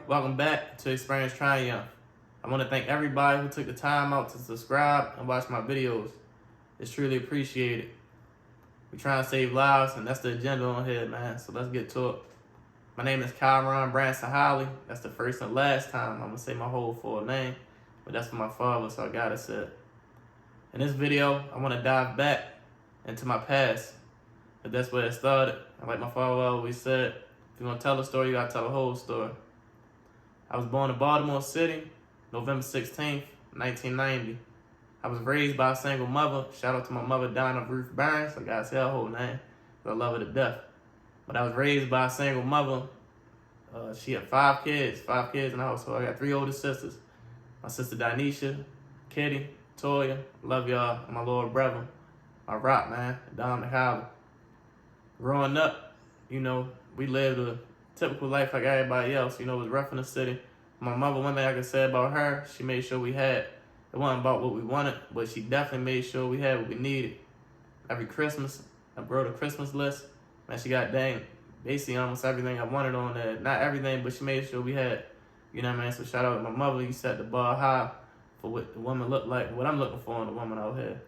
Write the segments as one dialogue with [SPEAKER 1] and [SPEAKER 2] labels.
[SPEAKER 1] welcome back to XperienceTriumph. I want to thank everybody who took the time out to subscribe and watch my videos. It's truly appreciated. We're trying to save lives, and that's the agenda on here, man. So let's get to it. My name is Keiron Branson Holly. That's the first and last time I'm going to say my whole full name, but that's for my father, so I got to say it. In this video, I want to dive back into my past, because that's where it started. And like my father always said, if you're going to tell a story, you got to tell the whole story. I was born in Baltimore City, November 16th, 1990. I was raised by a single mother. Shout out to my mother, Donna Ruth Burns. I gotta say her whole name, I love her to death. But I was raised by a single mother. She had five kids in the household. I got three older sisters. My sister Dinesha, Kitty, Toya, love y'all, and my little brother, my rock, man, Dominic Howard. Growing up, we lived a typical life like everybody else. It was rough in the city. My mother, one thing I could say about her, she made sure we had. It wasn't about what we wanted, but she definitely made sure we had what we needed. Every Christmas, I wrote a Christmas list. Man, she got basically almost everything I wanted on there. Not everything, but she made sure we had. You know what I mean? So shout out to my mother. You set the bar high for what the woman looked like, what I'm looking for in a woman out here.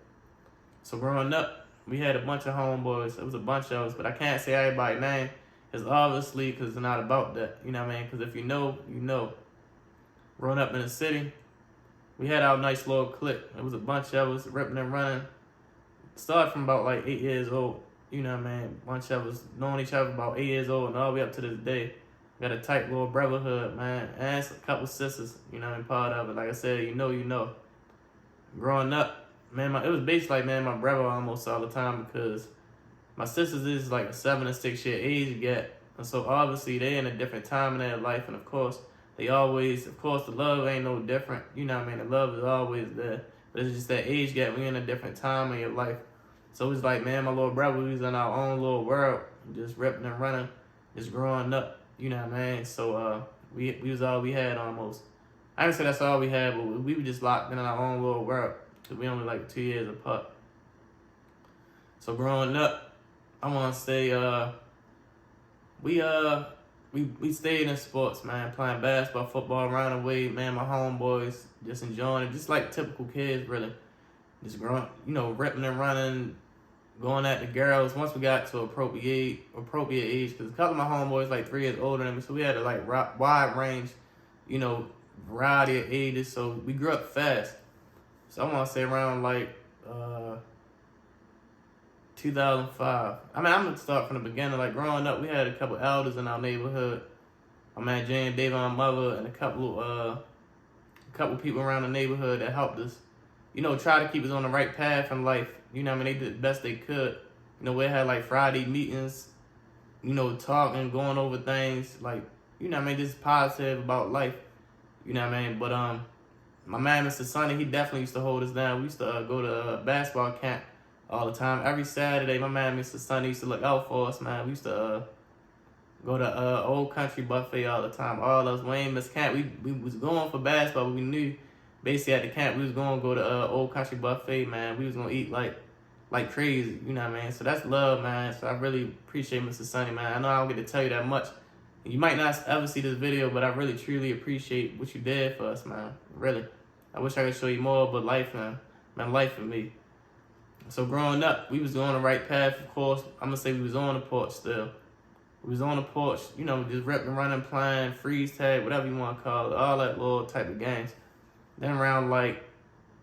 [SPEAKER 1] So growing up, we had a bunch of homeboys. It was a bunch of us, but I can't say everybody's name. It's obviously because it's not about that. You know what I mean? Because if you know, you know. Growing up in the city, we had our nice little clique. It was a bunch of us ripping and running. Started from about like 8 years old. You know what I mean? A bunch of us knowing each other about 8 years old and all the way up to this day. Got a tight little brotherhood, man. And a couple sisters, part of it. Like I said, you know. Growing up, man, it was basically like, man, my brother almost all the time because my sisters is like a 7 and 6 year age gap. And so obviously they in a different time in their life. And of course, the love ain't no different. You know what I mean? The love is always there. But it's just that age gap. We in a different time in your life. So it's like, man, my little brother, we was in our own little world, just ripping and running, just growing up. You know what I mean? So we was all we had almost. I didn't say that's all we had, but we were just locked in our own little world. Because we only like 2 years apart. So growing up, I want to say we stayed in sports, man, playing basketball, football, running away, man, my homeboys, just enjoying it, just like typical kids, really. Just growing, ripping and running, going at the girls. Once we got to appropriate age, because a couple of my homeboys like 3 years older than me, so we had a like wide range, variety of ages, so we grew up fast. So I want to say around like 2005. I mean, I'm going to start from the beginning. Like, growing up, we had a couple elders in our neighborhood. My man Jay and David, my mother, and a couple people around the neighborhood that helped us, try to keep us on the right path in life. They did the best they could. We had, like, Friday meetings, talking, going over things, like, just positive about life. But, my man, Mr. Sonny, he definitely used to hold us down. We used to go to basketball camp all the time. Every Saturday, my man, Mr. Sonny, used to look out for us, man. We used to go to Old Country Buffet all the time. All of us, we ain't miss camp. We was going for basketball, but we knew basically at the camp we was going to go to Old Country Buffet, man. We was going to eat like crazy, So that's love, man. So I really appreciate Mr. Sonny, man. I know I don't get to tell you that much. You might not ever see this video, but I really, truly appreciate what you did for us, man. Really. I wish I could show you more, but life, man. Man, life for me. So growing up, we was on the right path, of course. I'm going to say we was on the porch still. We was on the porch, just ripping, running, playing, freeze tag, whatever you want to call it, all that little type of games. Then around, like,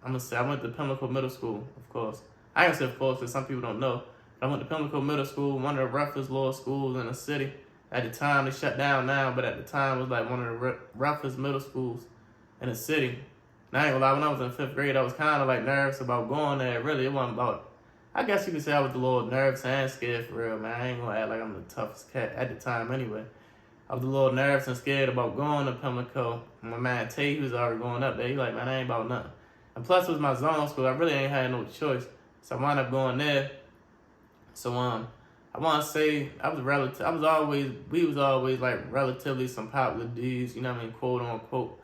[SPEAKER 1] I'm going to say, I went to Pimlico Middle School, of course. I ain't say of course, because some people don't know. But I went to Pimlico Middle School, one of the roughest little schools in the city. At the time, they shut down now, but at the time, it was like one of the roughest middle schools in the city. And I ain't gonna lie, when I was in 5th grade, I was kind of like nervous about going there. Really, it wasn't about, I guess you could say I was a little nervous and scared for real, man. I ain't gonna act like I'm the toughest cat at the time anyway. I was a little nervous and scared about going to Pimlico. And my man Tay, he was already going up there. He like, man, I ain't about nothing. And plus, it was my zone school. I really ain't had no choice. So I wound up going there. So, I want to say we was always like relatively some popular dudes, quote unquote.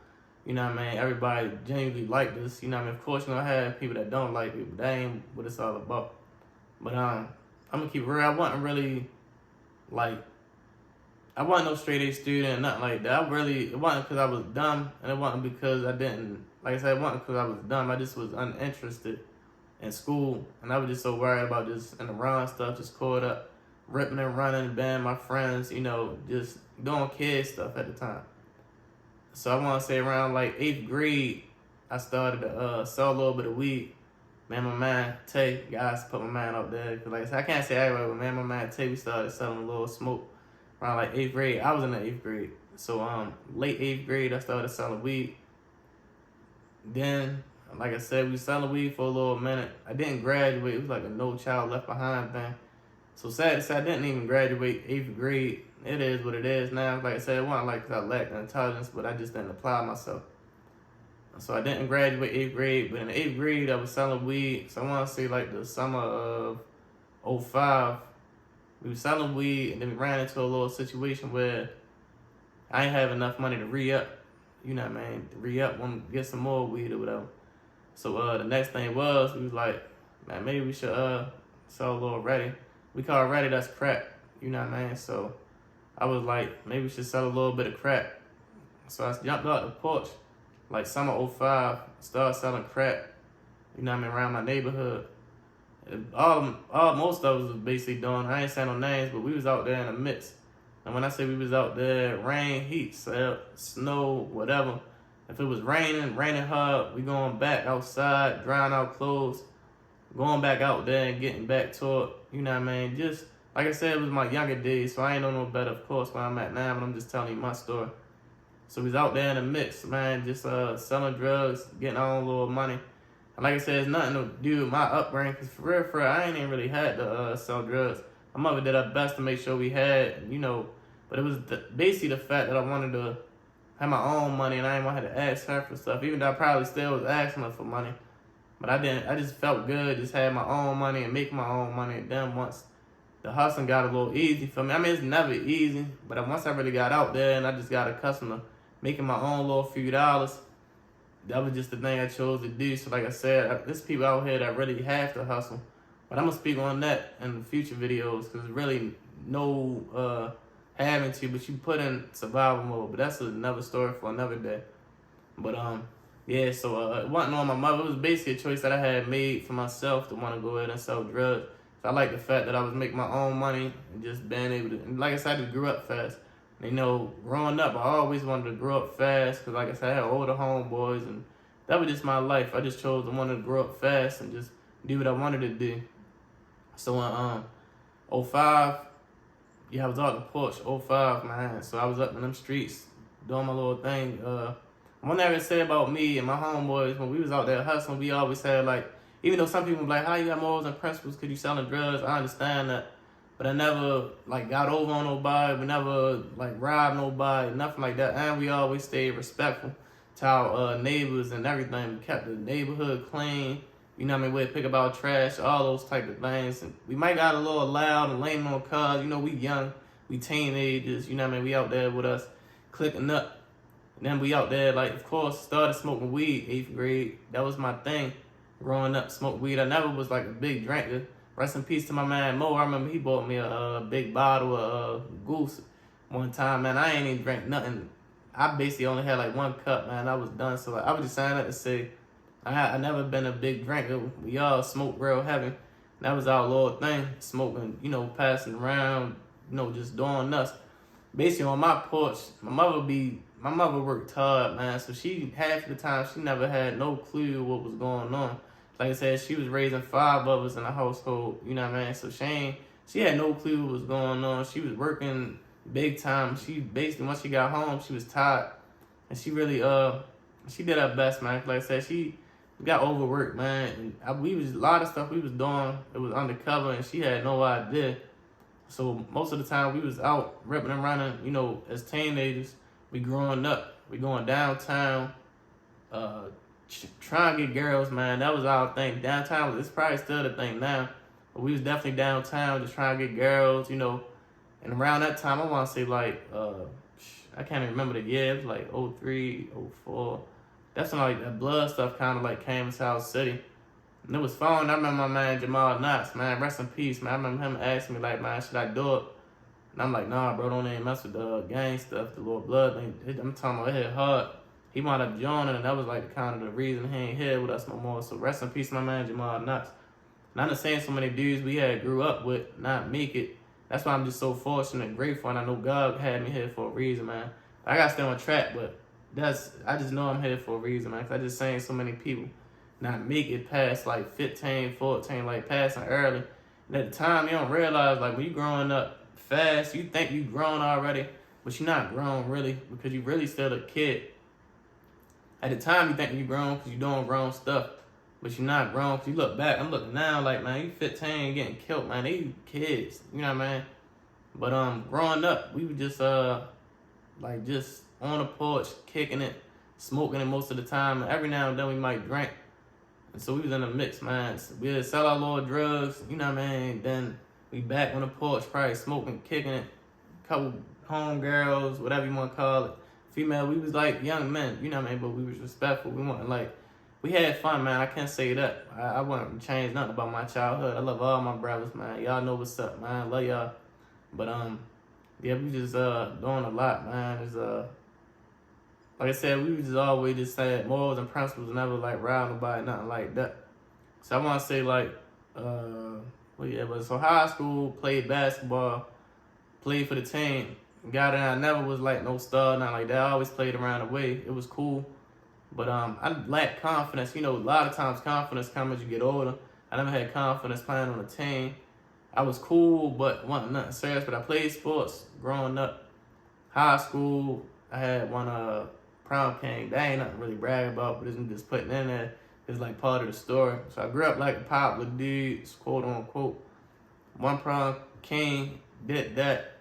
[SPEAKER 1] Everybody genuinely liked us, Of course, you're going to have people that don't like it, but that ain't what it's all about. But I'm going to keep it real. I wasn't really, like, I wasn't no straight A student or nothing like that. It wasn't because I was dumb, and it wasn't because I didn't, like I said, it wasn't because I was dumb. I just was uninterested in school, and I was just so worried about just in the wrong stuff, just caught up, ripping and running, banning my friends, just doing kid stuff at the time. So I want to say around like 8th grade, I started to sell a little bit of weed. Man, my man Tay, guys, put my man out there. Cause like I said, I can't say everybody, but man, my man Tay, we started selling a little smoke around like 8th grade. I was in the 8th grade. So late 8th grade, I started selling weed. Then, like I said, we was selling weed for a little minute. I didn't graduate. It was like a no child left behind thing. So sad to say, I didn't even graduate 8th grade. It is what it is now. Like I said, it wasn't like because I lacked intelligence, but I just didn't apply myself. So I didn't graduate 8th grade, but in the 8th grade, I was selling weed. So I want to say like the summer of 05, we were selling weed, and then we ran into a little situation where I ain't have enough money to re-up. You know what I mean? To re-up, want to get some more weed or whatever. So the next thing was, we was like, man, maybe we should sell a little Ready. We call Ready, that's crack. You know what I mean? So I was like, maybe we should sell a little bit of crack. So I jumped out the porch, like summer 05, started selling crack, you know what I mean, around my neighborhood. Most of us was basically doing, I ain't saying no names, but we was out there in the midst. And when I say we was out there, rain, heat, snow, whatever. If it was raining hard, we going back outside, drying our clothes, going back out there and getting back to it, you know what I mean? Just, like I said, it was my younger days, so I ain't know no better, of course, where I'm at now, but I'm just telling you my story. So we was out there in the mix, man, just selling drugs, getting our own little money. And like I said, it's nothing to do with my upbringing, because for real, I ain't even really had to sell drugs. My mother did her best to make sure we had, but it was basically the fact that I wanted to have my own money, and I didn't want to ask her for stuff, even though I probably still was asking her for money. But I didn't. I just felt good, just had my own money and making my own money. And then once the hustling got a little easy for me, I mean, it's never easy, but once I really got out there and I just got accustomed to making my own little few dollars, that was just the thing I chose to do. So like I said, there's people out here that really have to hustle. But I'm going to speak on that in future videos, because there's really no having to, but you put in survival mode. But that's another story for another day. But yeah, so it wasn't on my mother. It was basically a choice that I had made for myself to want to go ahead and sell drugs. So I like the fact that I was making my own money and just being able to, and like I said, I just grew up fast. Growing up, I always wanted to grow up fast, because like I said, I had older homeboys, and that was just my life. I just chose to want to grow up fast and just do what I wanted to do. So in 05, yeah, I was out the porch, 05, man. So I was up in them streets doing my little thing. One thing I can say about me and my homeboys, when we was out there hustling, we always had like, even though some people were like, how you got morals and principles because you selling drugs, I understand that. But I never like got over on nobody, we never like robbed nobody, nothing like that. And we always stayed respectful to our neighbors and everything. We kept the neighborhood clean. You know what I mean? We'd pick up our trash, all those type of things. And we might got a little loud and lame on cars. We young, we teenagers. You know what I mean? We out there with us clicking up. And then we out there, like, of course, started smoking weed, 8th grade. That was my thing. Growing up, smoke weed. I never was like a big drinker. Rest in peace to my man Mo. I remember he bought me a big bottle of Goose one time, man. I ain't even drank nothing. I basically only had like one cup, man. I was done. So I was just saying that to say, I never been a big drinker. We all smoked real heavy. That was our little thing, smoking, passing around, just doing nuts. Basically on my porch, my mother worked hard, man. So half the time, she never had no clue what was going on. Like I said, she was raising 5 of us in the household, you know what I mean? So she had no clue what was going on. She was working big time. She basically, once she got home, she was tired. And she really, she did her best, man. Like I said, she got overworked, man. And a lot of stuff we was doing, it was undercover, and she had no idea. So most of the time we was out ripping and running, as teenagers. We growing up, we going downtown, trying to get girls, man. That was our thing. Downtown, it's probably still the thing now, but we was definitely downtown just trying to get girls, And around that time, I want to say like, I can't even remember the year. It was like 03, 04. That's when like that blood stuff kind of like came into our city. And it was fun. I remember my man Jamal Knox, man, rest in peace, man. I remember him asking me like, man, should I do it? And I'm like, nah, bro, don't even mess with the gang stuff, the little blood thing. I'm talking about it hit hard. He wound up joining, and that was like kind of the reason he ain't here with us no more. So rest in peace, my man Jamal Knox. And I'm just saying, so many dudes we had grew up with not make it. That's why I'm just so fortunate and grateful, and I know God had me here for a reason, man. I gotta stay on track, but I just know I'm here for a reason, man. Cause I just seen so many people not make it past like 15, 14, like passing early. And at the time, you don't realize, like when you growing up fast, you think you grown already, but you're not grown really, because you really still a kid. At the time, you think you grown because you're doing grown stuff, but you're not grown. Cause you look back, I'm looking now like, man, you 15 getting killed, man. They kids, you know what I mean? But growing up, we were just like just on the porch, kicking it, smoking it most of the time. And every now and then we might drink. And so we was in a mix, man. So we'd sell our little drugs, you know what I mean? Then we back on the porch, probably smoking, kicking it. Couple homegirls, whatever you want to call it. Female, we was like young men, you know what I mean? But we was respectful. We wasn't like, we had fun, man. I can't say that. I wouldn't change nothing about my childhood. I love all my brothers, man. Y'all know what's up, man. I love y'all. But yeah, we just doing a lot, man. It's like I said, we just always just said morals and principles, never like ride nobody, nothing like that. So I want to say like, well, yeah, but so high school, played basketball, played for the team. Got it. I never was like no star, nothing like that. I always played around the way. It was cool, but I lacked confidence. You know, a lot of times confidence comes as you get older. I never had confidence playing on a team. I was cool, but wasn't nothing serious. But I played sports growing up. High school, I had one prom king. That ain't nothing really brag about, but it's just putting in there. It's like part of the story. So I grew up like a popular dude, quote unquote. One prom king, did that.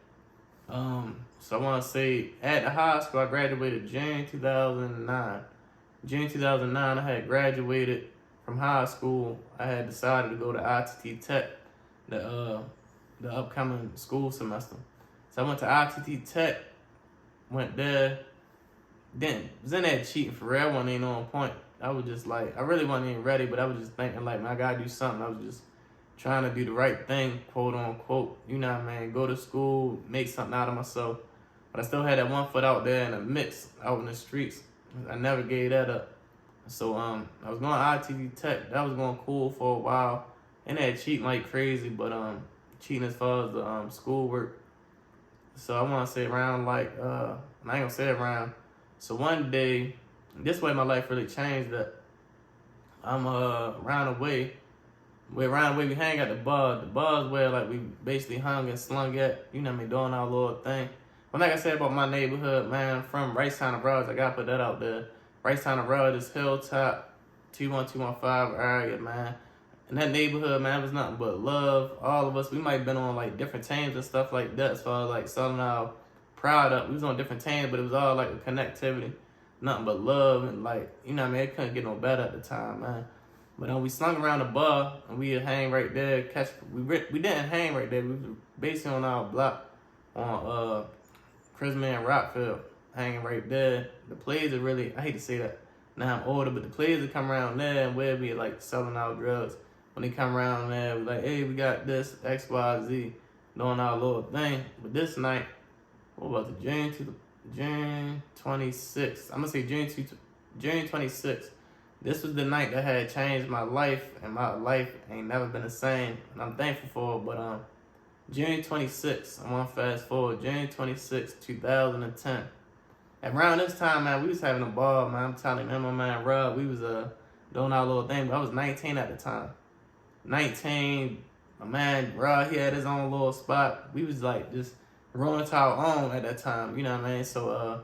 [SPEAKER 1] So I want to say at the high school, I graduated June 2009. June 2009, I had graduated from high school. I had decided to go to ITT Tech, the upcoming school semester. So I went to ITT Tech, went there, then was in there cheating for real. I wasn't even on point. I was just like, I really wasn't even ready, but I was just thinking like, man, I gotta do something. I was just trying to do the right thing, quote unquote. You know what I mean? Go to school, make something out of myself. But I still had that one foot out there in the mix, out in the streets. I never gave that up. So I was going to ITT Tech. That was going cool for a while. And they had cheating like crazy, but cheating as far as the schoolwork. So I want to say around like, I ain't going to say around. So one day, this way my life really changed, that I'm around the way. We hang at the bar. The bar's where like we basically hung and slung at, you know what I mean, doing our little thing. But like I said about my neighborhood, man, I'm from Ricetown of Rhodes. I gotta put that out there. Ricetown of Rhodes is Hilltop, 21215 area, man. And that neighborhood, man, was nothing but love. All of us, we might have been on like different teams and stuff like that. As far as like selling our product, we was on different teams, but it was all like a connectivity, nothing but love, and like, you know what I mean, it couldn't get no better at the time, man. But we slung around the bar, and we would hang right there. We didn't hang right there. We was basically on our block on Chrisman and Rockfield, hanging right there. The players are really, I hate to say that, now I'm older, but the players that come around there and we'll be like selling our drugs. When they come around there, we're like, hey, we got this, X, Y, Z, doing our little thing. But this night, what was it, June 26th. I'm going to say June 26th. This was the night that had changed my life, and my life ain't never been the same, and I'm thankful for it. But June 26th, I want to fast forward, June 26th, 2010. Around this time, man, we was having a ball, man. I'm telling you, my man Rob, we was doing our little thing, but I was 19 at the time. 19, my man Rob, he had his own little spot. We was like just rolling to our own at that time, you know what I mean? So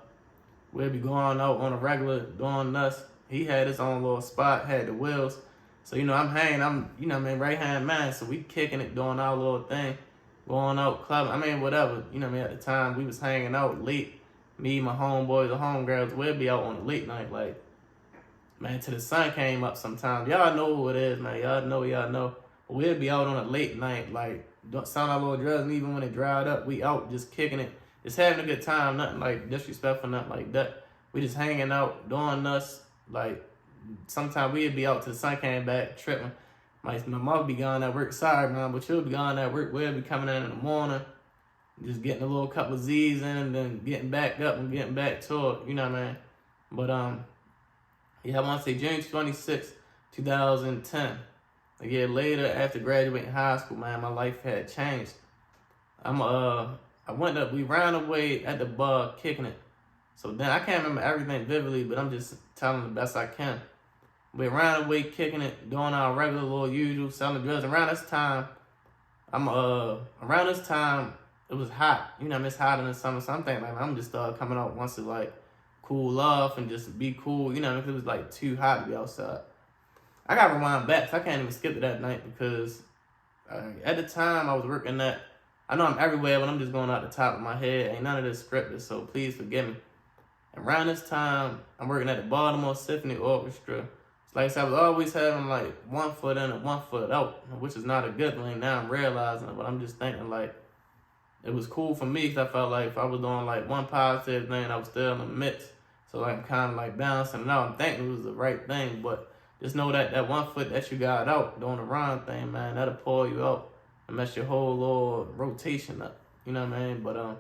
[SPEAKER 1] we'd be going out on a regular, doing nuts. He had his own little spot, had the wheels. So, you know, I'm hanging, you know what I mean, right-hand man. So we kicking it, doing our little thing, going out, clubbing. I mean, whatever. You know what I mean, at the time, we was hanging out late. Me, my homeboys, the homegirls, we'd be out on a late night, like, man, till the sun came up sometimes. Y'all know who it is, man. Y'all know. But we'd be out on a late night, like, selling our little drugs, and even when it dried up, we out just kicking it. Just having a good time, nothing like disrespectful, nothing like that. We just hanging out, doing nuts. Like, sometimes we'd be out till the sun came back, tripping. My mom be gone at work. Sorry, man, but she'll be gone at work. We'll be coming in the morning. just getting a little couple of Z's in and then getting back up and getting back to it, you know what I mean? But yeah, I want to say June 26, 2010. A year later, after graduating high school, man, my life had changed. We ran away at the bar kicking it. So then I can't remember everything vividly, but I'm just telling the best I can. We ran away kicking it, doing our regular little usual, selling drugs. Around this time, it was hot. You know, it's hot in the summer. So I'm thinking like I'm just coming out once to like cool off and just be cool. You know, if it was like too hot to be outside. I got to rewind back, so I can't even skip to that night because at the time I was working at, I know I'm everywhere, but I'm just going out the top of my head. Ain't none of this scripted, so please forgive me. Around this time, I'm working at the Baltimore Symphony Orchestra. It's like I said, I was always having like 1 foot in and 1 foot out, which is not a good thing. Now I'm realizing it, but I'm just thinking like, it was cool for me because I felt like if I was doing like one positive thing, I was still in the midst. So like, I'm kind of like balancing it out. I'm thinking it was the right thing, but just know that 1 foot that you got out doing the wrong thing, man, that'll pull you out and mess your whole little rotation up. You know what I mean? But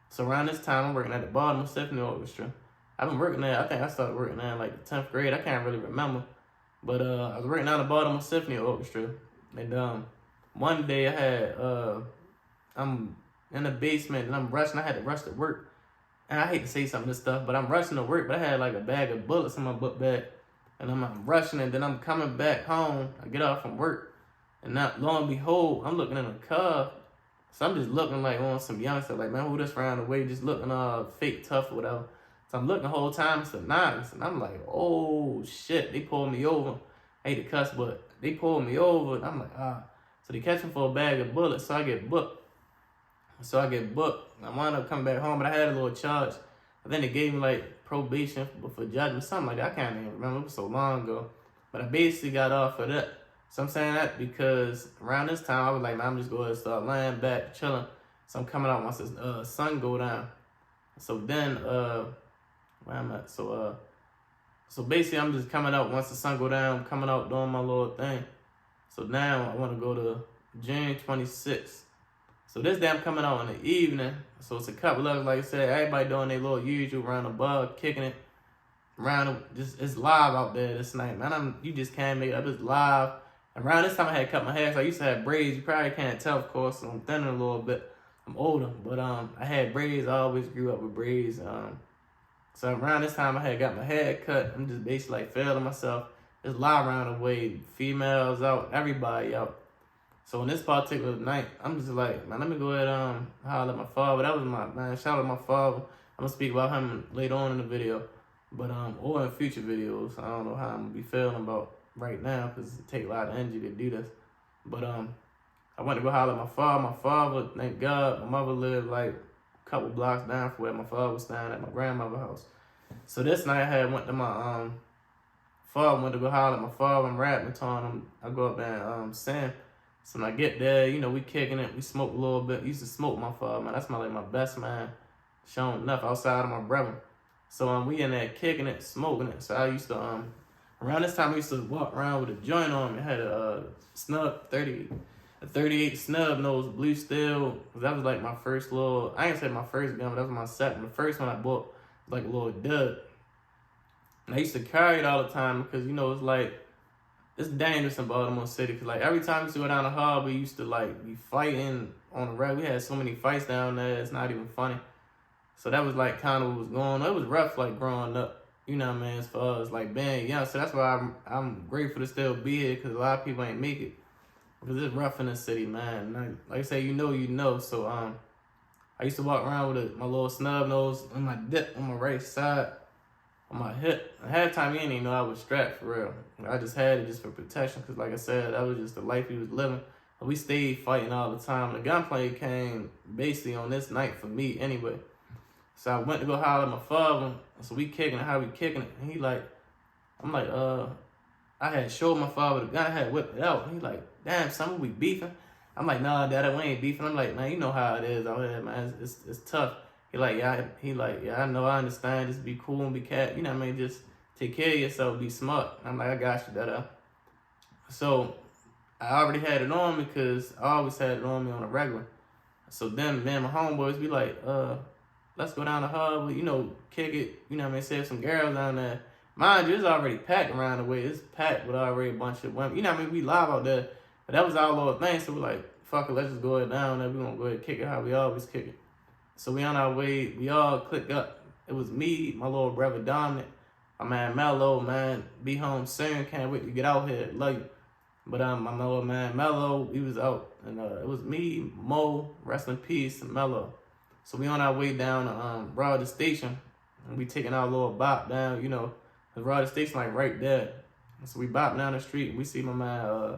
[SPEAKER 1] so around this time, I'm working at the Baltimore Symphony Orchestra. I've been working there. I think I started working there in like the 10th grade. I can't really remember, but I was working at the Baltimore Symphony Orchestra. And one day I had I'm in the basement and I'm rushing. I had to rush to work, and I hate to say some of this stuff, but I'm rushing to work. But I had like a bag of bullets in my book bag. And I'm rushing, and then I'm coming back home. I get off from work, and not lo and behold, I'm looking in a car. So I'm just looking like on some youngster, like, man, who this round away, just looking fake tough or whatever. So I'm looking the whole time, it's the nines, and I'm like, oh shit, they pulled me over. I hate to cuss, but they pulled me over, and I'm like, So they catch me for a bag of bullets, so I get booked. I wound up coming back home, but I had a little charge. I think they gave me like probation for judgment, something like that. I can't even remember, it was so long ago. But I basically got off of that. So I'm saying that because around this time, I was like, man, I'm just going to start laying back, chilling. So I'm coming out once the sun go down. So then, where I'm at? So basically, I'm just coming out once the sun go down, coming out doing my little thing. So now I want to go to June 26th. So this day I'm coming out in the evening. So it's a couple of us, like I said, everybody doing their little usual around the bar, kicking it. It's live out there this night, man. You just can't make it up. It's live. Around this time I had cut my hair, so I used to have braids. You probably can't tell, of course, so I'm thinning a little bit. I'm older, but I had braids. I always grew up with braids. So around this time I had got my hair cut. I'm just basically like feeling myself. It's live around the way, females out, everybody out. So in this particular night, I'm just like, man, let me go ahead holler at my father. That was my, man, shout out to my father. I'm going to speak about him later on in the video. But, or in future videos. I don't know how I'm going to be feeling about right now because it takes a lot of energy to do this. But I went to go holler at my father. My father, thank God, my mother lived like a couple blocks down from where my father was staying at my grandmother's house. So this night I went to my father, went to go holler at my father and rapping, telling him I go up there and sing. So when I get there, you know, we kicking it, we smoke a little bit. Used to smoke my father, man. That's my best man. Showing enough outside of my brother. So we in there kicking it, smoking it. So I used to around this time I used to walk around with a joint on me. I had a snub 38 snub nose blue steel. That was like my first little, I ain't say my first gun, but that was my second. The first one I bought was like a little dud. And I used to carry it all the time because, you know, it's dangerous in Baltimore City. Because like every time we used to go down the harbor, we used to like be fighting on the road. We had so many fights down there, it's not even funny. So that was like kind of what was going on. It was rough like growing up, you know what I mean, as far as like being young. So that's why I'm grateful to still be here because a lot of people ain't make it. Because it's rough in the city, man. Like I say, you know. So I used to walk around with my little snub nose and my dip on my right side, on my hip. And half the time, you didn't even know I was strapped, for real. I just had it just for protection because, like I said, that was just the life we was living. We stayed fighting all the time. The gunplay came basically on this night for me anyway. So I went to go holler at my father. So we kicking it, how we kicking it. And he like, I'm like, I had showed my father the gun, I had whipped it out. And he like, damn, son, we beefing? I'm like, nah, Dad, we ain't beefing. I'm like, man, you know how it is out here, man. It's tough. He like, yeah, I know, I understand. Just be cool and be cat. You know what I mean? Just take care of yourself, be smart. I'm like, I got you, Dad. So I already had it on me because I always had it on me on a regular. So then me and my homeboys be like, let's go down the hub, you know, kick it, you know what I mean, save some girls down there. Mind you, it's already packed around the way. It's packed with already a bunch of women. You know what I mean? We live out there. But that was our little thing. So we're like, fuck it, let's just go ahead down there. We're going to go ahead and kick it how we always kick it. So we on our way. We all clicked up. It was me, my little brother Dominic, my man Mello, man. Be home soon. Can't wait to get out here. Love you. But my little man Mello, we was out. And it was me, Mo, rest in peace, and Mello. So we on our way down to Rogers Station. And we taking our little bop down, you know. The Rogers Station like right there. So we bop down the street and we see my man, I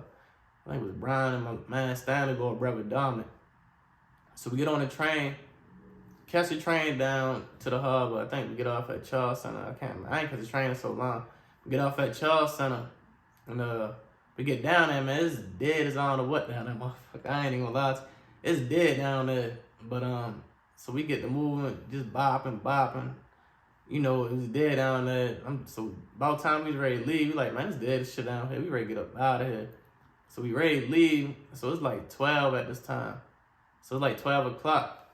[SPEAKER 1] think it was Brian and my man Stanley, little brother Dominic. So we get on the train, catch the train down to the hub. I think we get off at Charles Center. I ain't cause the train is so long. We get off at Charles Center and we get down there, man. It's dead as I don't know what down there, motherfucker. I ain't even gonna lie to you. It's dead down there. But so we get the movement, just bopping. You know, it was dead down there. So about time we was ready to leave, we like, man, it's dead as shit down here. We ready to get up out of here. So we ready to leave. So it's like 12 at this time. So it's like 12 o'clock.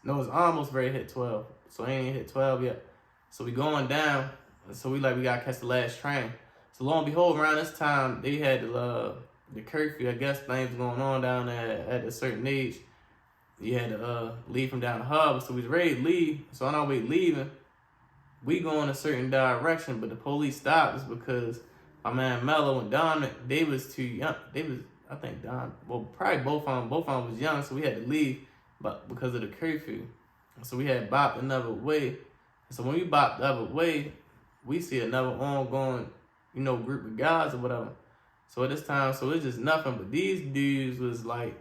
[SPEAKER 1] No, it's almost ready to hit 12. So it ain't hit 12 yet. So we going down. So we gotta catch the last train. So lo and behold, around this time, they had the curfew. I guess things going on down there at a certain age. You had to leave from down the hub. So we was ready to leave. So on our way leaving, we go in a certain direction, but the police stopped us because my man Mello and Dominic, they was too young. I think probably both of them was young, so we had to leave, but because of the curfew. So we had bopped another way. So when we bopped the other way, we see another ongoing, you know, group of guys or whatever. So at this time, so it's just nothing, but these dudes was like,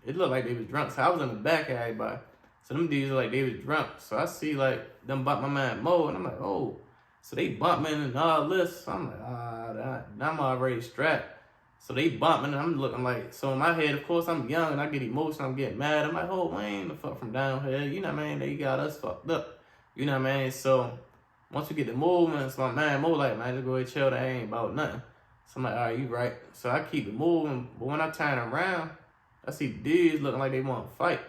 [SPEAKER 1] it looked like they was drunk. So I was in the back of everybody. So them dudes like they was drunk. So I see like them bump my man Mo, and I'm like, oh. So they bumping and all this. So I'm like, I'm already strapped. So they bumping and I'm looking like, so in my head, of course, I'm young and I get emotional, I'm getting mad. I'm like, oh, Wayne, the fuck from down here. You know what I mean? They got us fucked up. You know what I mean? So once we get the movement, so my man Mo like, man, just go ahead and chill. That ain't about nothing. So I'm like, all right, you right. So I keep it moving. But when I turn around, I see dudes looking like they want to fight.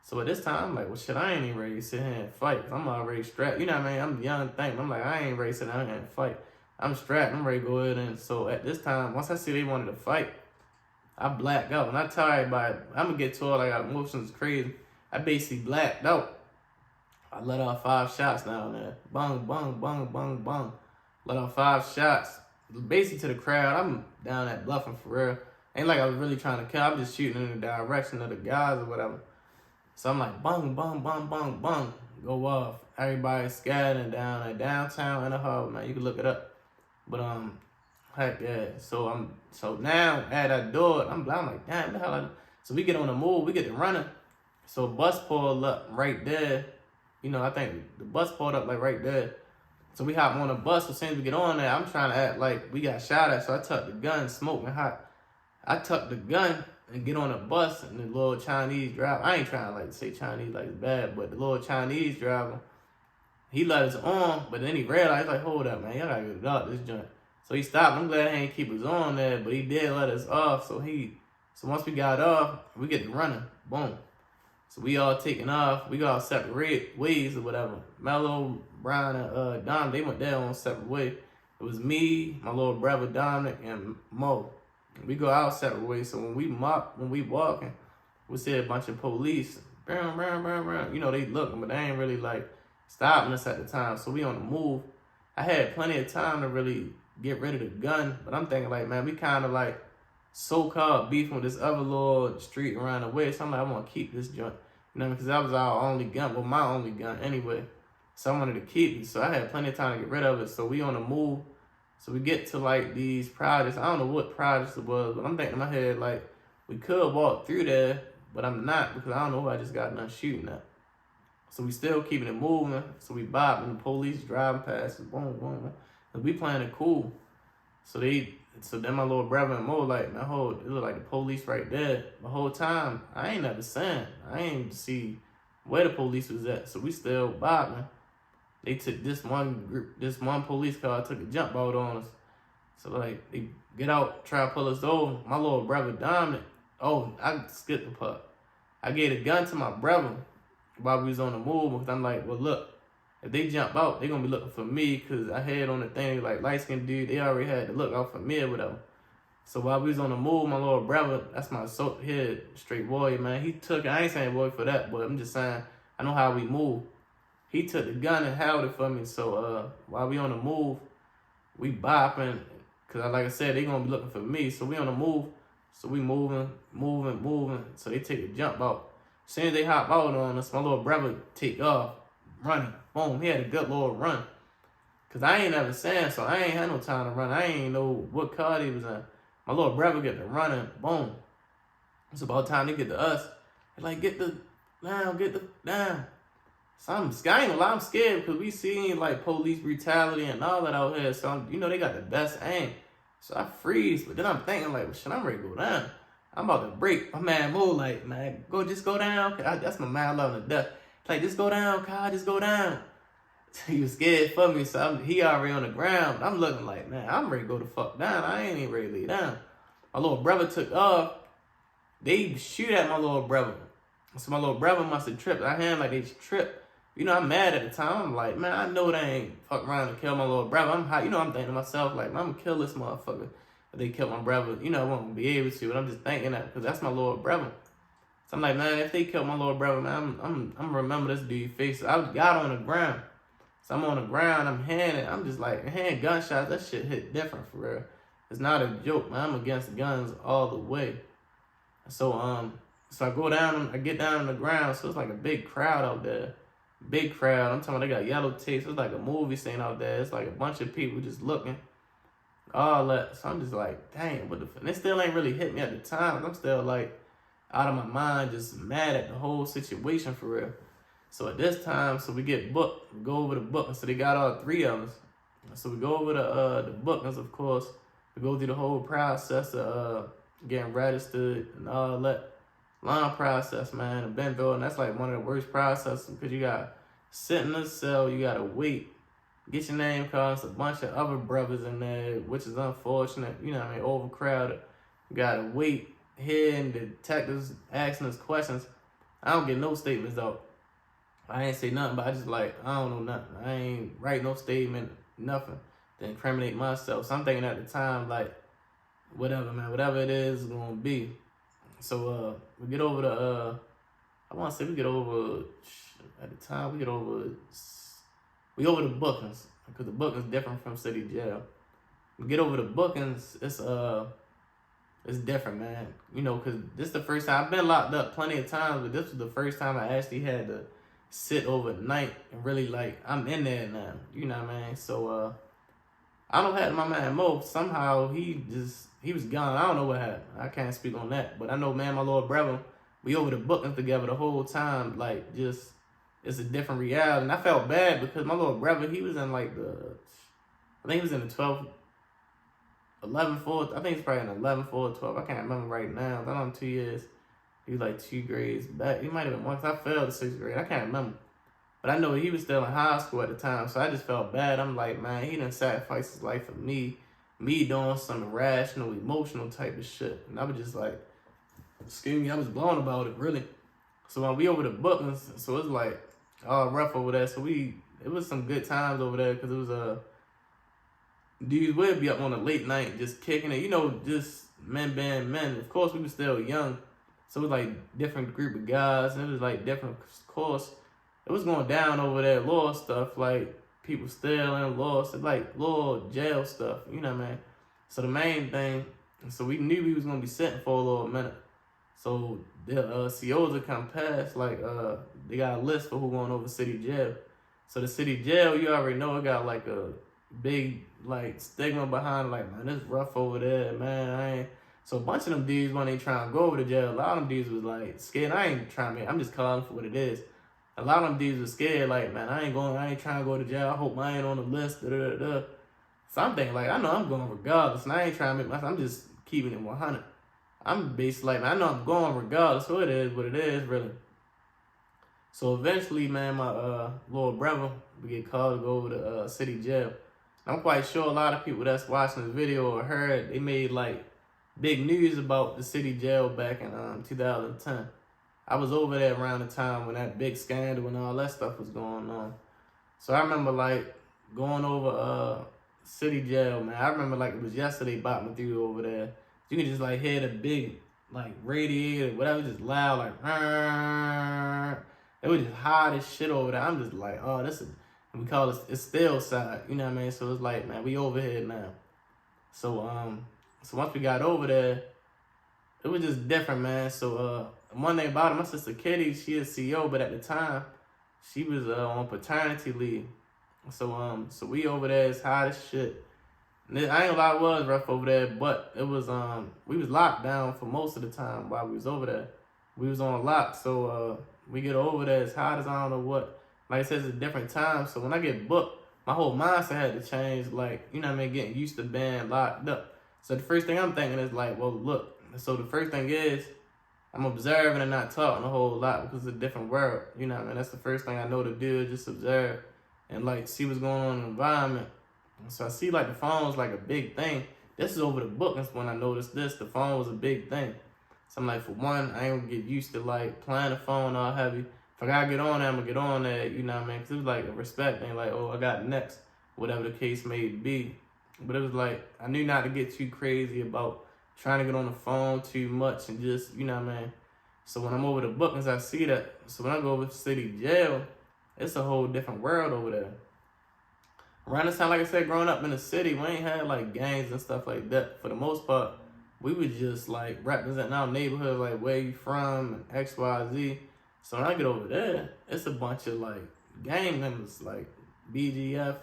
[SPEAKER 1] So at this time, I'm like, well, shit, I ain't even ready to sit here and fight. I'm already strapped. You know what I mean? I'm young thing. I'm like, I ain't ready to sit down here and fight. I'm strapped. I'm ready to go ahead. And so at this time, once I see they wanted to fight, I blacked out. And I tell everybody, I'm going to get to it like I emotions crazy. I basically blacked out. I let off 5 shots down there. Bang, bang, bang, bang, bang. Let off 5 shots. Basically to the crowd. I'm down at bluffing for real. Ain't like I was really trying to kill. I'm just shooting in the direction of the guys or whatever. So I'm like, bang, bang, bang, bang, bang. Go off. Everybody scattering down at downtown in the hub, man. You can look it up. But heck yeah. So now at that door, I'm like, damn, the hell. So we get on the move, we get to running. So bus pulled up right there. You know, I think the bus pulled up like right there. So we hop on the bus. So as soon as we get on there, I'm trying to act like we got shot at. So I tucked the gun, smoking hot. I tucked the gun and get on a bus, and the little Chinese driver, I ain't trying to like say Chinese like it's bad, but the little Chinese driver, he let us on, but then he realized, like, hold up, man, y'all gotta get it out this joint. So he stopped. I'm glad he ain't keep us on there, but he did let us off. So once we got off, we get to running. Boom. So we all taking off. We got separate ways or whatever. Mello, Brian, and Dom, they went there on separate ways. It was me, my little brother Dominic, and Mo. We go out separate ways. So when we walking, we see a bunch of police. You know, they looking, but they ain't really like stopping us at the time. So we on the move. I had plenty of time to really get rid of the gun, but I'm thinking like, man, we kind of like so-called beefing with this other little street around the way. So I'm like, I want to keep this joint, you know, because that was our only gun, well, my only gun anyway. So I wanted to keep it. So I had plenty of time to get rid of it. So we on the move. So we get to like these projects. I don't know what projects it was, but I'm thinking in my head like we could walk through there, but I'm not because I don't know who I just got done shooting at. So we still keeping it moving. So we bopping, the police driving past us, boom, boom, boom. And we playing it cool. So then my little brother and Mo like, man, it look like the police right there. The whole time, I ain't never seen. I ain't see where the police was at. So we still bopping. They took this one police car took a jump out on us. So like they get out, try to pull us over. My little brother Dominic, I skipped the part. I gave a gun to my brother while we was on the move, because I'm like, well, look, if they jump out, they gonna be looking for me, because I had on the thing, like, light-skinned dude, they already had to look out for me or whatever. So while we was on the move, my little brother, that's my head straight warrior, man, he took it. I ain't saying boy for that, but I'm just saying, I know how we move. He took the gun and held it for me. So while we on the move, we bopping, because like I said, they gonna be looking for me. So we on the move, so we moving. So they take a jump out. As soon as they hop out on us, my little brother take off, running. Boom, he had a good little run. Because I ain't never seen, so I ain't had no time to run. I ain't know what car he was in. My little brother get to running, boom. It's about time they get to us. They're like, get the down. So I ain't gonna lie, I'm scared, because we seen like police brutality and all that out here. So you know they got the best aim. So I freeze, but then I'm thinking like, well, shit, I'm ready to go down. I'm about to break. My man move like, man, just go down. That's my man loving to death. Like, just go down, Kyle, just go down. He was scared for me, so he already on the ground. I'm looking like, man, I'm ready to go the fuck down. I ain't even ready to lay down. My little brother took off. They shoot at my little brother. So my little brother must have tripped. I had like they tripped. You know, I'm mad at the time. I'm like, man, I know they ain't fuck around and kill my little brother. I'm hot. You know, I'm thinking to myself, like, man, I'm gonna kill this motherfucker. If they kill my brother, you know, I won't be able to. But I'm just thinking that, because that's my little brother. So I'm like, man, if they kill my little brother, man, I'm remember this dude's face. So I got on the ground. So I'm on the ground, I'm just like, gunshots, that shit hit different for real. It's not a joke, man. I'm against guns all the way. So so I get down on the ground, so it's like a big crowd out there. Big crowd. I'm talking about they got yellow tapes. It's like a movie scene out there. It's like a bunch of people just looking. All that. So I'm just like, dang, what the fuck? And it still ain't really hit me at the time. I'm still like out of my mind, just mad at the whole situation for real. So at this time, so we get booked. We go over the bookings. So they got all three of us. So we go over the bookings, of course. We go through the whole process of getting registered and all that. Long process, man. In Bentonville, and that's like one of the worst processes, because you got to sit in the cell, you got to wait, get your name called. It's a bunch of other brothers in there, which is unfortunate. You know what I mean? Overcrowded. You got to wait, hearing the detectives asking us questions. I don't get no statements, though. I ain't say nothing, but I just like, I don't know nothing. I ain't write no statement, nothing to incriminate myself. So I'm thinking at the time, like, whatever, man, whatever it is going to be. So we get over the, I want to say we get over, at the time, we over the bookings, because the bookings different from city jail. We get over the bookings, it's different, man. You know, because this is the first time, I've been locked up plenty of times, but this was the first time I actually had to sit overnight and really, like, I'm in there now, you know what I mean? So, I don't have my man Mo. Somehow he was gone. I don't know what happened. I can't speak on that. But I know, man, my little brother, we over the bookings together the whole time. Like, just, it's a different reality. And I felt bad because my little brother, he was in like I think he was in the 12th, 11th, 4th. I think he's probably in 11th, 4th, 12th. I can't remember right now. I don't know, 2 years. He was like 2 grades back. He might have been one, because I failed the 6th grade. I can't remember. But I know he was still in high school at the time, so I just felt bad. I'm like, man, he done sacrificed his life for me doing some irrational, emotional type of shit. And I was just like, excuse me, I was blown about it, really. So when we over the bookings, so it's like all rough over there. So it was some good times over there, because it was dudes would be up on a late night just kicking it, you know, just men being men. Of course, we were still young, so it was like different group of guys, and it was like different course. It was going down over there, law stuff, like people stealing, law stuff, like law jail stuff, you know what I mean? So the main thing, so we knew we was going to be sitting for a little minute. So the COs would come past, like, they got a list for who going over city jail. So the city jail, you already know, it got like a big, like, stigma behind it, like, man, it's rough over there, man, So a bunch of them dudes, when they trying to go over to jail, a lot of them dudes was like scared. I ain't trying to, I'm just calling for what it is. A lot of them dudes were scared, like, man, I ain't trying to go to jail. I hope I ain't on the list, So I'm thinking, like, I know I'm going regardless, and I ain't trying to make myself, I'm just keeping it 100. I'm basically like, man, I know I'm going regardless, so it is what it is, really. So eventually, man, my little brother, we get called to go over to city jail. I'm quite sure a lot of people that's watching this video or heard, they made, like, big news about the city jail back in 2010. I was over there around the time when that big scandal and all that stuff was going on. So I remember like going over city jail, man. I remember like it was yesterday bought me through over there. You can just like hear the big like radiator, whatever, just loud, like it was just hot as shit over there. I'm just like, oh, this is, we call it, it's still side, you know what I mean? So it's like, man, we over here now. So so once we got over there, it was just different, man. So one thing about it, my sister Kitty, she is CEO, but at the time she was on paternity leave. So so we over there, it's hot as shit. And I ain't gonna lie, it was rough over there, but it was we was locked down for most of the time while we was over there. We was on lock, so we get over there, it's hot as I don't know what. Like I said, it's a different time. So when I get booked, my whole mindset had to change, like, you know what I mean, getting used to being locked up. So the first thing I'm thinking is like, well, look, so the first thing is I'm observing and not talking a whole lot because it's a different world. You know what I mean? That's the first thing I know to do is just observe and like see what's going on in the environment. So I see like the phone was like a big thing. This is over the bookings when I noticed this. The phone was a big thing. So I'm like, for one, I ain't gonna get used to like playing the phone all heavy. If I gotta get on there, I'm gonna get on there, you know what I mean? Because it was like a respect thing, like, oh, I got next, whatever the case may be. But it was like, I knew not to get too crazy about trying to get on the phone too much and just, you know what I mean? So when I'm over the bookings, I see that. So when I go over to city jail, it's a whole different world over there. Around this time, like I said, growing up in the city, we ain't had like gangs and stuff like that. For the most part, we was just like representing our neighborhood, like where you from and X, Y, Z. So when I get over there, it's a bunch of like gang members, like BGF,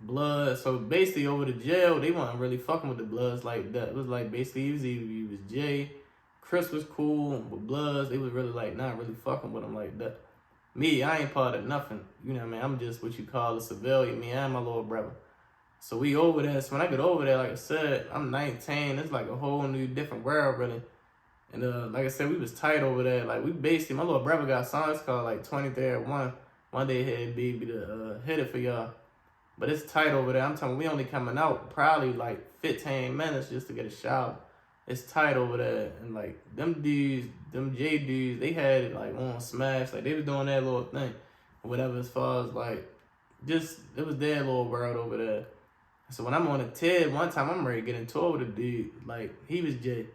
[SPEAKER 1] Blood. So basically over the jail, they wasn't really fucking with the Bloods like that. It was like basically it was Jay, Chris was cool, but Bloods, they was really like not really fucking with them like that. Me, I ain't part of nothing. You know what I mean? I'm just what you call a civilian. Me and my little brother. So we over there. So when I get over there, like I said, I'm 19. It's like a whole new different world, really. And like I said, we was tight over there. Like we basically, my little brother got songs called like 23rd One day head baby to hit it for y'all. But it's tight over there. I'm telling you, we only coming out probably like 15 minutes just to get a shower. It's tight over there. And like them dudes, them J dudes, they had it like on smash. Like they was doing that little thing. Or whatever, as far as like, just, it was their little world over there. So when I'm on a TED, one time I'm ready to get into it with a dude. Like, he was J.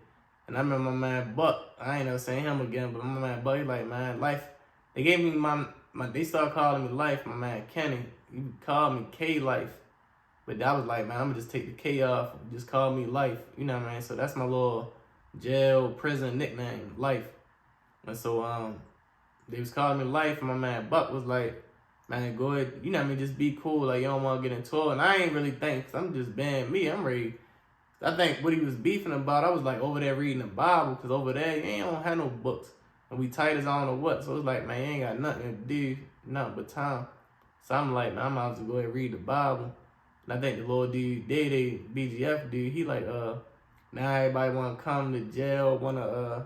[SPEAKER 1] And I remember my man Buck, I ain't never seen him again, but my man Buck, he like, man, Life. They gave me they started calling me Life, my man Kenny. He called me K-Life. But that was like, man, I'm gonna just take the K off and just call me Life. You know what I mean? So that's my little jail, prison nickname, Life. And so they was calling me Life, and my man Buck was like, man, go ahead, you know what I mean, just be cool, like you don't want to get into it. And I ain't really think, cause I'm just being me, I'm ready. I think what he was beefing about, I was like over there reading the Bible, cause over there, you ain't don't have no books. And we tight as I don't know what, so it's like, man, you ain't got nothing to do, nothing but time. So I'm like, man, I'm out to go ahead and read the Bible. And I think the little dude, Day BGF dude, he like, now everybody want to come to jail, want to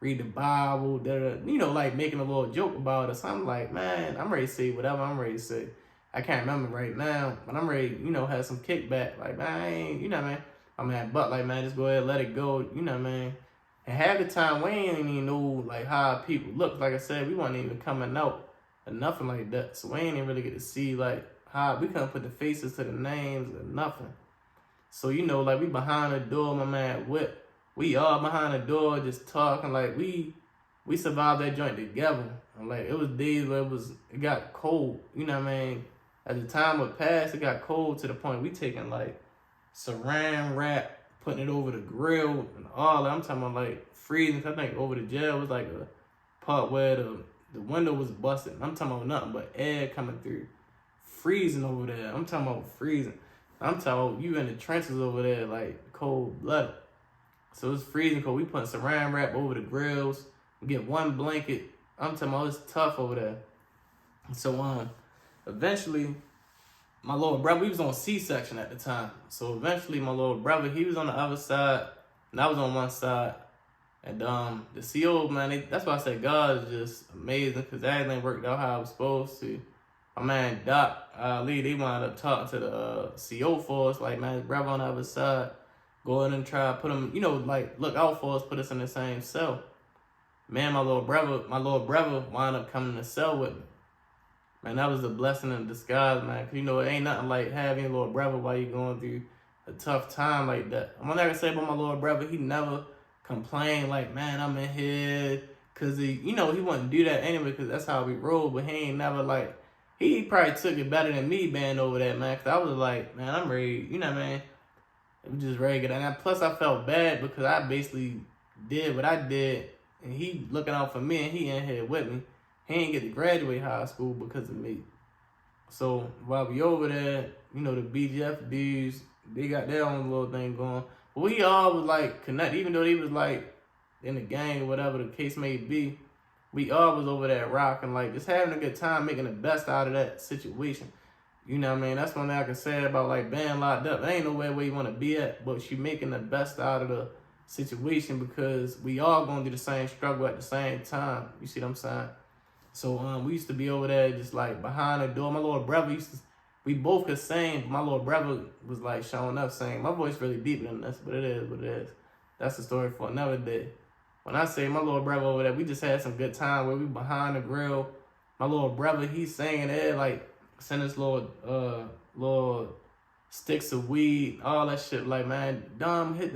[SPEAKER 1] read the Bible, you know, like making a little joke about it. So I'm like, man, I'm ready to say whatever I'm ready to say. I can't remember right now, but I'm ready, you know, have some kickback. Like, man, I ain't, you know what I mean? My man Buck, like, man, just go ahead and let it go, you know what I mean? And half the time, we ain't even know, like, how people look. Like I said, we wasn't even coming out or nothing like that. So we ain't even really get to see, like, how we couldn't put the faces to the names or nothing. So, you know, like, we behind the door, my man Whip. We all behind the door just talking. Like, we survived that joint together. And, like, it was days where it got cold. You know what I mean? As the time would pass, it got cold to the point we taking, like, saran wrap, putting it over the grill and all that. I'm talking about, like, freezing. I think over the jail was, like, a part where the window was busted. I'm talking about nothing but air coming through. Freezing over there. I'm talking about freezing. I'm talking about you in the trenches over there, like, cold-blooded. So it's freezing cold. We put saran wrap over the grills. We get one blanket. I'm talking about it's tough over there. So eventually, my little brother, we was on C-section at the time. So eventually, my little brother, he was on the other side, and I was on one side. And the CO, man, that's why I said God is just amazing, because everything worked out how I was supposed to. My man Doc, Ali, they wound up talking to the CO for us, like, man, his brother on the other side. Go ahead and try to put him, you know, like, look out for us, put us in the same cell. Man, my little brother wound up coming to cell with me. Man, that was a blessing in disguise, man. 'Cause, you know, it ain't nothing like having a little brother while you're going through a tough time like that. I'm gonna say about my little brother, he never complained like, man, I'm in here. 'Cause he wouldn't do that anyway, 'cause that's how we roll. But he ain't never like, he probably took it better than me being over that, man. 'Cause I was like, man, I'm ready, you know what I mean? It was just ready to get out. And plus I felt bad because I basically did what I did. And he looking out for me and he in here with me. He ain't get to graduate high school because of me. So while we over there, you know, the BGF dudes, they got their own little thing going. But we all was like connected, even though they was like in the gang or whatever the case may be. We all was over there rocking, like just having a good time, making the best out of that situation. You know what I mean? That's one thing I can say about like being locked up. There ain't nowhere where you want to be at, but you making the best out of the situation because we all going through the same struggle at the same time. You see what I'm saying? So we used to be over there just like behind the door. My little brother we both could sing, but my little brother was like showing up singing. My voice really deeper than this, but it is what it is. That's the story for another day. When I say my little brother over there, we just had some good time where we behind the grill. My little brother, he's singing there, like send us little sticks of weed, all that shit. Like, man, dumb hit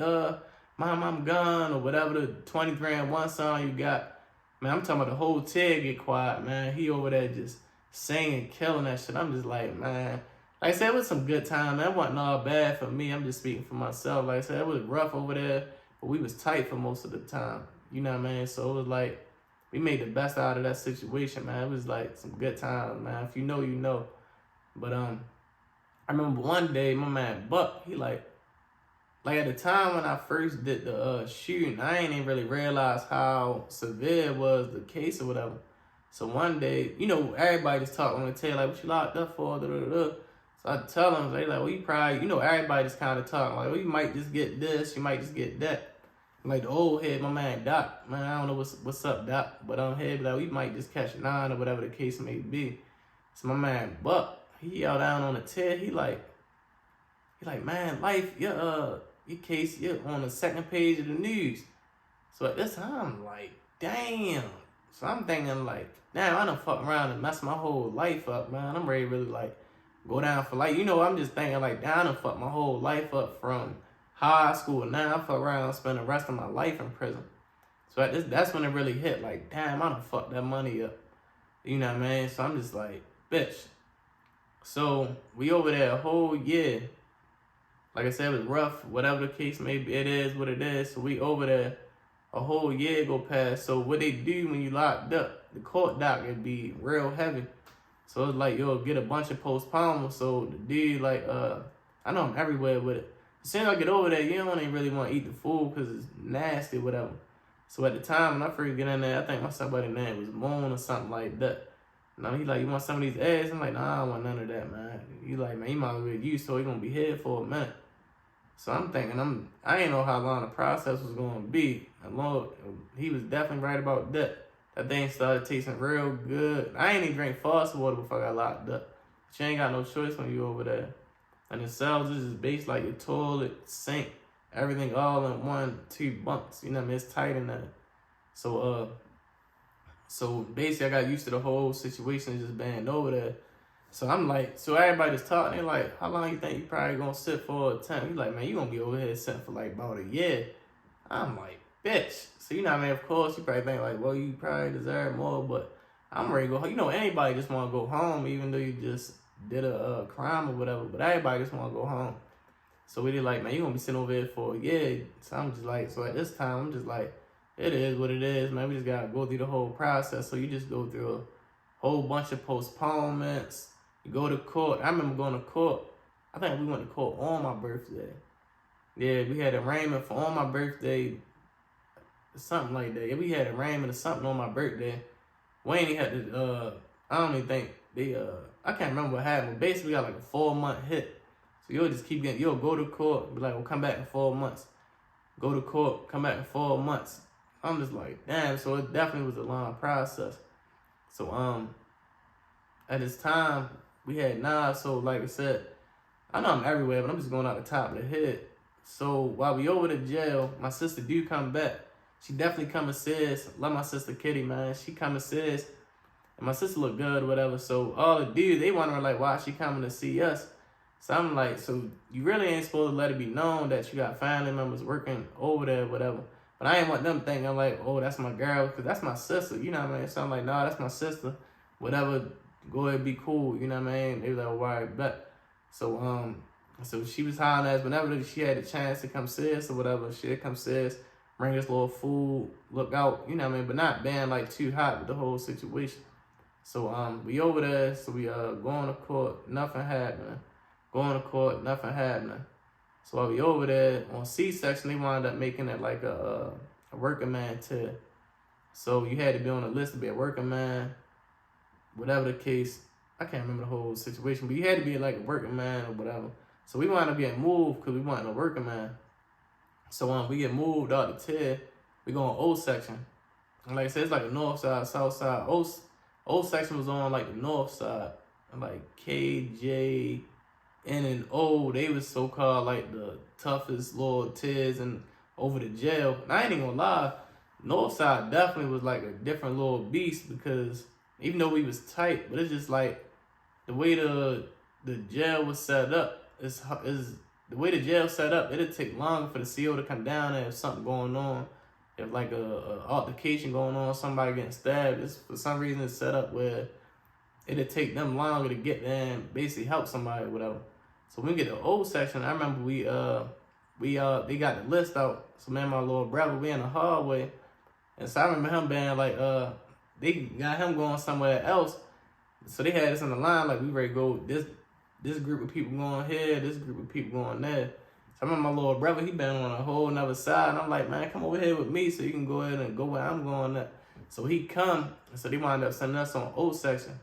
[SPEAKER 1] Mom, I'm gone, or whatever the 23 and 1 song you got. Man, I'm talking about the whole TED get quiet, man. He over there just singing, killing that shit. I'm just like, man. Like I said, it was some good time, man. It wasn't all bad for me. I'm just speaking for myself. Like I said, it was rough over there, but we was tight for most of the time. You know what I mean? So it was like, we made the best out of that situation, man. It was like some good times, man. If you know, you know. But I remember one day, my man Buck, he like at the time when I first did the shooting, I ain't even really realize how severe was the case or whatever. So one day, you know, everybody just talking on the tail, like, what you locked up for? Da, da, da, da. So I tell them, they like, well, you probably, you know, everybody just kind of talking, like, well, you might just get this, you might just get that. Like the old head, my man Doc, man, I don't know what's up, Doc, but on head, like, we might just catch 9 or whatever the case may be. So my man Buck, he out down on the tail, he like, man, life, your case, you're on the second page of the news. So at this time, I'm like, damn. So I'm thinking like, damn, I done fuck around and mess my whole life up, man. I'm ready to really like go down for life. You know, I'm just thinking like, damn, I done fuck my whole life up from high school. Now I fuck around and spend the rest of my life in prison. So that's when it really hit, like, damn, I done fucked that money up. You know what I mean? So I'm just like, bitch. So we over there a whole year. Like I said, it was rough, whatever the case may be, it is what it is. So we over there, a whole year go past. So what they do when you locked up, the court docket be real heavy. So it's like, you'll get a bunch of postponements. So the dude, like, I know I'm everywhere with it. As soon as I get over there, you don't even really want to eat the food because it's nasty or whatever. So at the time, when I first get in there, I think somebody's name was Moon or something like that. Now he like, you want some of these eggs? I'm like, nah, I don't want none of that, man. He like, man, you might as well get used to it. He gonna be here for a minute. So I'm thinking, I ain't know how long the process was gonna be. And Lord, he was definitely right about that. That thing started tasting real good. I ain't even drink faucet water before I got locked up. But you ain't got no choice when you over there. And the cells is just based like your toilet, sink, everything all in 1-2 bunks. You know what I mean? It's tight in there. So basically I got used to the whole situation just being over there. So I'm like, so everybody just talking, they like, how long you think you probably gonna sit for a time? He's like, man, you gonna be over here sitting for like about a year. I'm like, bitch. So you know what I mean? Of course, you probably think like, well, you probably deserve more, but I'm ready to go home. You know, anybody just wanna go home, even though you just did a crime or whatever, but everybody just wanna go home. So we did like, man, you gonna be sitting over here for a year. So I'm just like, so at this time, I'm just like, it is what it is, man. We just gotta go through the whole process. So you just go through a whole bunch of postponements. You go to court. I remember going to court. I think we went to court on my birthday. Yeah, we had arraignment for on my birthday. Something like that. Yeah, we had arraignment or something on my birthday. Wayne had to, I don't even think they, I can't remember what happened. Basically, we got like a 4-month hit. So you'll just keep getting, you'll go to court, be like, we'll come back in 4 months. Go to court, come back in 4 months. I'm just like, damn. So it definitely was a long process. So, at this time, we had 9, so like I said, I know I'm everywhere, but I'm just going out the top of the head. So while we over to jail, my sister do come back. She definitely come and says, love my sister Kitty, man. She come and says, and my sister look good or whatever. So all the dudes, they wondering like why she coming to see us. So I'm like, so you really ain't supposed to let it be known that you got family members working over there or whatever. But I ain't want them thinking like, oh, that's my girl, because that's my sister. You know what I mean? So I'm like, nah, that's my sister. Whatever, go ahead, be cool. You know what I mean? They was like, all right, bet. So she was hollering at us whenever she had a chance to come see us or whatever. She'd come see us, bring us a little food, look out, you know what I mean? But not being like too hot with the whole situation. So we over there, so we going to court, nothing happening. Going to court, nothing happening. So while we over there on C-section, they wound up making it like a working man test. So you had to be on the list to be a working man, whatever the case. I can't remember the whole situation, but you had to be like a working man or whatever. So we wound up getting moved because we wasn't a working man. So we get moved out the TED. We go on O section. And like I said, it's like the north side, south side. O section was on like the north side. And like K, J, N, and O, they was so-called like the toughest little TEDs and over the jail. And I ain't even gonna lie, north side definitely was like a different little beast because even though we was tight, but it's just like the way the jail was set up is the way the jail set up. It'd take longer for the CO to come down there if something going on, if like a altercation going on, somebody getting stabbed. It's, for some reason it's set up where it'd take them longer to get there and basically help somebody or whatever. So when we get to the old section, I remember they got the list out. So me and my little brother, we in the hallway, and so I remember him being like, they got him going somewhere else. So they had us in the line, like we ready to go, this group of people going here, this group of people going there. So I remember my little brother, he been on a whole nother side, and I'm like, man, come over here with me so you can go ahead and go where I'm going at. So he come, so they wound up sending us on O section.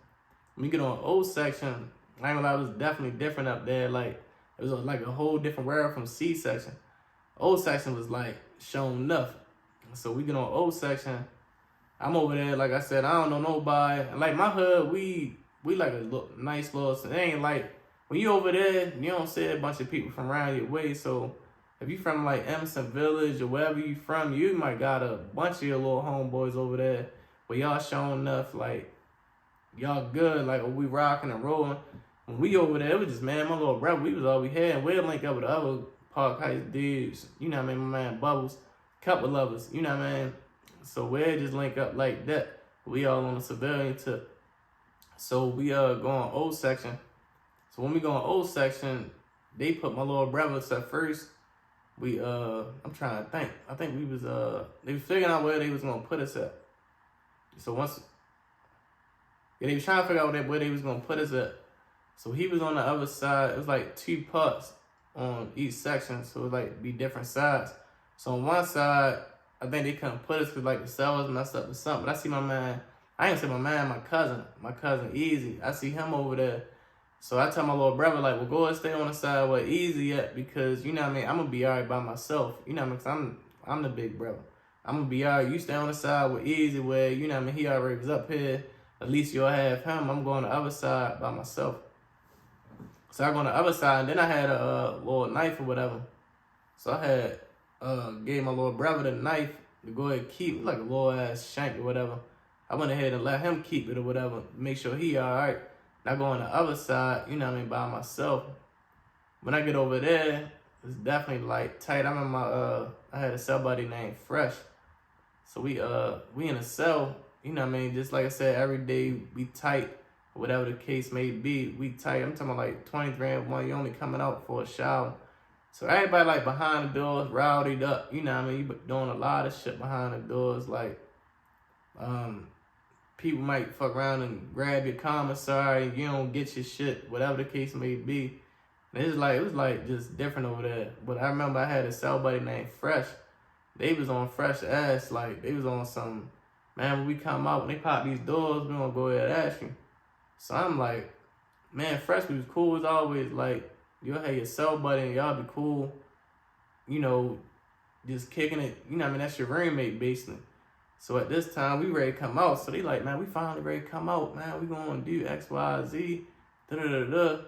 [SPEAKER 1] When we get on O section, I ain't gonna lie, it was definitely different up there. Like, it was like a whole different world from C section. O section was like shown enough. So we get on O section. I'm over there, like I said, I don't know nobody. And like my hood, we like a nice little, so it ain't like, when you over there, you don't see a bunch of people from around your way. So if you from like Emerson Village or wherever you from, you might got a bunch of your little homeboys over there where y'all showing enough, like, y'all good, like, we rocking and rolling. When we over there, it was just, man, my little brother, we was all we had. We'll link up with the other Park Heights dudes, you know what I mean, my man Bubbles, couple of us, you know what I mean? So we'll just link up like that. We all on the civilian tip. So we go on O section. So when we go on O section, they put my little brother at first. We I'm trying to think. I think we was they was figuring out where they was gonna put us at. So once they was trying to figure out where they was gonna put us at. So he was on the other side. It was like 2 parts on each section. So it was like be different sides. So on one side, I think they couldn't put us because like the cell was messed up or something. But I see my man, I ain't see my man, my cousin Easy. I see him over there. So I tell my little brother, like, well, go and stay on the side where Easy at, because, you know what I mean, I'm going to be all right by myself. You know what I mean, because I'm the big brother. I'm going to be all right. You stay on the side with Easy where, you know what I mean, he already was up here. At least you'll have him. I'm going to the other side by myself. So I go on the other side, and then I had a little knife or whatever. So I had gave my little brother the knife to go ahead and keep it, like a little ass shank or whatever. I went ahead and let him keep it or whatever, make sure he all right. And I go on the other side, you know what I mean, by myself. When I get over there, it's definitely like tight. I remember I had a cell buddy named Fresh. So we in a cell, you know what I mean, just like I said, every day we tight. Whatever the case may be, we tight. I'm talking about like 23 and 1, you only coming out for a shower. So everybody like behind the doors, rowdied up, you know what I mean? You doing a lot of shit behind the doors, like people might fuck around and grab your commissary, you don't get your shit, whatever the case may be. And it was like just different over there. But I remember I had a cell buddy named Fresh. They was on Fresh ass, like they was on some, man, when we come out, when they pop these doors, we gonna go ahead and ask you. So I'm like, man, Fresh was cool as always. Like, you'll have your cell buddy and y'all be cool, you know, just kicking it. You know what I mean? That's your roommate, basically. So at this time, we ready to come out. So they like, man, we finally ready to come out, man. We going to do X, Y, Z, da-da-da-da.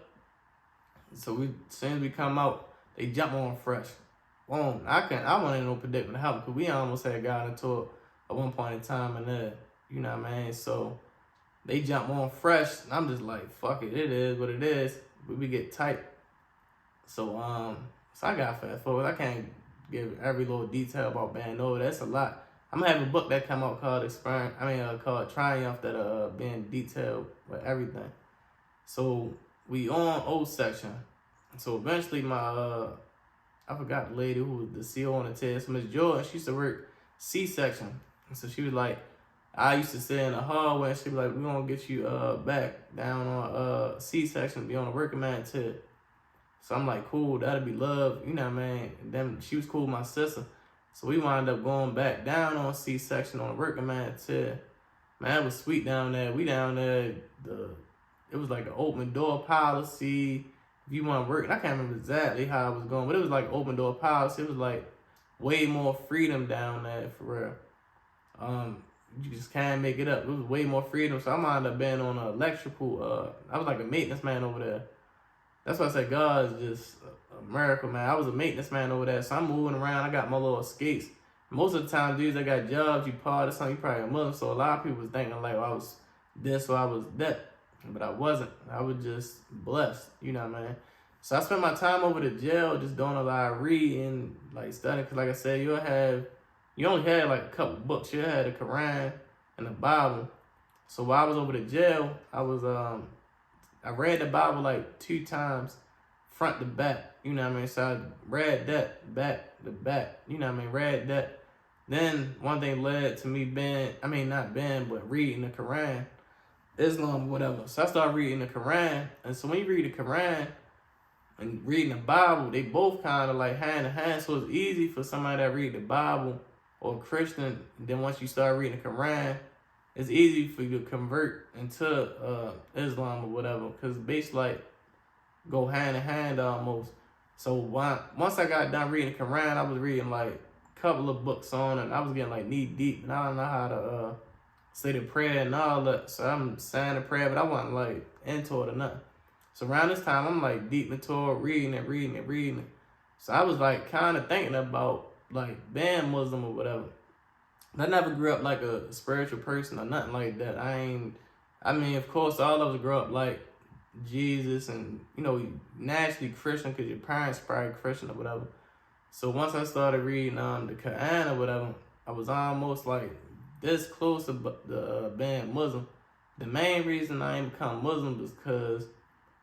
[SPEAKER 1] So as soon as we come out, they jump on Fresh. boom. I wasn't in no predicament to help because we almost had gotten into it at one point in time, and you know what I mean? So they jump on fresh, and I'm just like, fuck it, it is what it is. We get tight. So I got fast forward. I can't give every little detail about band over. That's a lot. I'm gonna have a book that come out called called Triumph that being detailed with everything. So we on O section. So eventually my I forgot the lady who was the CO on the test, Miss Jordan, she used to work C section. So she was like, I used to sit in the hallway and she was like, we're gonna get you back down on C section, be on the working man test. So I'm like, cool, that'll be love, you know what I mean? And then she was cool with my sister. So we wound up going back down on C section on the working man test. Man, it was sweet down there. We down there, it was like an open door policy. If you want to work, and I can't remember exactly how it was going, but it was like open door policy. It was like way more freedom down there for real. You just can't make it up. It was way more freedom. So I wound up being on electrical. I was like a maintenance man over there. That's why I said God is just a miracle, man. I was a maintenance man over there, so I'm moving around. I got my little skates. Most of the time, dudes that got jobs, you part or something, you probably a Muslim. So a lot of people was thinking like, I was this or I was that. But I wasn't. I was just blessed, you know what I mean? So I spent my time over the jail just doing a lot of reading, like studying. Because like I said, you only had like a couple books. You had the Keiron and the Bible. So while I was over the jail, I read the Bible like 2 times, front to back, you know what I mean? So I read that back to back, you know what I mean? Read that. Then one thing led to me reading the Keiron, Islam, whatever. So I started reading the Keiron. And so when you read the Keiron and reading the Bible, they both kind of like hand in hand. So it's easy for somebody that read the Bible or Christian. Then once you start reading the Keiron, it's easy for you to convert into Islam or whatever, because basically like go hand in hand almost. So once I got done reading the Keiron, I was reading like a couple of books on it, and I was getting like knee deep, and I don't know how to say the prayer and all that. So I'm saying the prayer, but I wasn't like into it or nothing. So around this time, I'm like deep into it, reading it. So I was like kind of thinking about like being Muslim or whatever. I never grew up like a spiritual person or nothing like that. I mean, of course, all of us grew up like Jesus and, you know, naturally Christian because your parents probably Christian or whatever. So once I started reading the Quran or whatever, I was almost like this close to being Muslim. The main reason I ain't become Muslim is because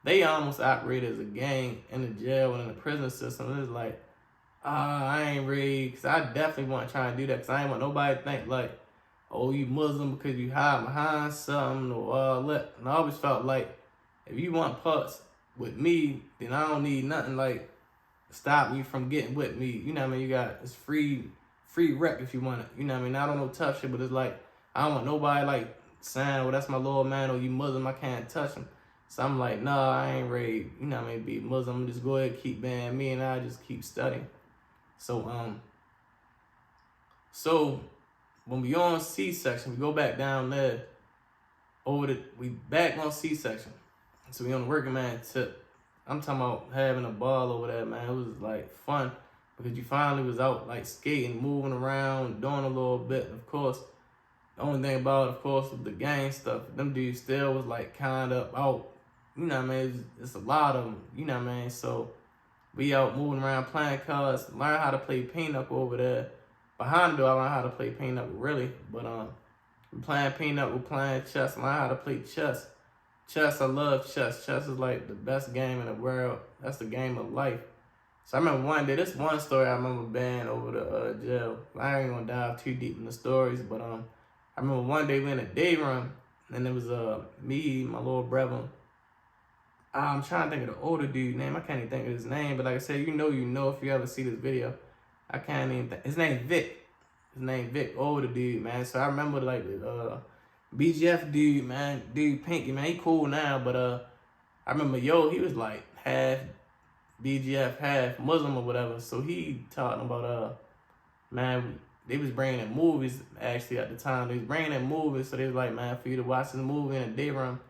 [SPEAKER 1] they almost operated as a gang in the jail and in the prison system. It's like, I ain't ready, because I definitely want to try and do that, because I ain't want nobody to think like, oh, you Muslim because you hide behind something or all that. And I always felt like, if you want parts with me, then I don't need nothing like stop you from getting with me. You know what I mean? It's free rep if you want it. You know what I mean? I don't know tough shit, but it's like, I don't want nobody like saying, oh, that's my little man, or you Muslim, I can't touch him. So I'm like, nah, I ain't ready, you know what I mean, be Muslim. I'm just go ahead and keep being me, and I just keep studying. So when we on C section, we go back down there we back on C section. So we on the working man tip. I'm talking about having a ball over there, man. It was like fun because you finally was out like skating, moving around, doing a little bit. Of course, the only thing about it, of course, was the gang stuff. Them dudes still was like kind of out, you know what I mean? It's a lot of them, you know what I mean? So we out moving around playing cards, learn how to play pinochle over there. Behind the door, I learned how to play pinochle, really. But we playing pinochle, we playing chess, learn how to play chess. Chess, I love chess. Chess is like the best game in the world. That's the game of life. So I remember one day, this one story I remember being over the jail. I ain't gonna dive too deep in the stories, but I remember one day we in a day room, and it was me, my little brother. I'm trying to think of the older dude's name. I can't even think of his name, but like I said, you know if you ever see this video. I can't even think. His name Vic, older dude, man. So I remember like the BGF dude, man, dude Pinky, man, he cool now, but I remember he was like half BGF, half Muslim or whatever. So he talking about man, they was bringing in movies actually at the time. They was bringing in movies, so they was like, man, for you to watch this movie in a day room,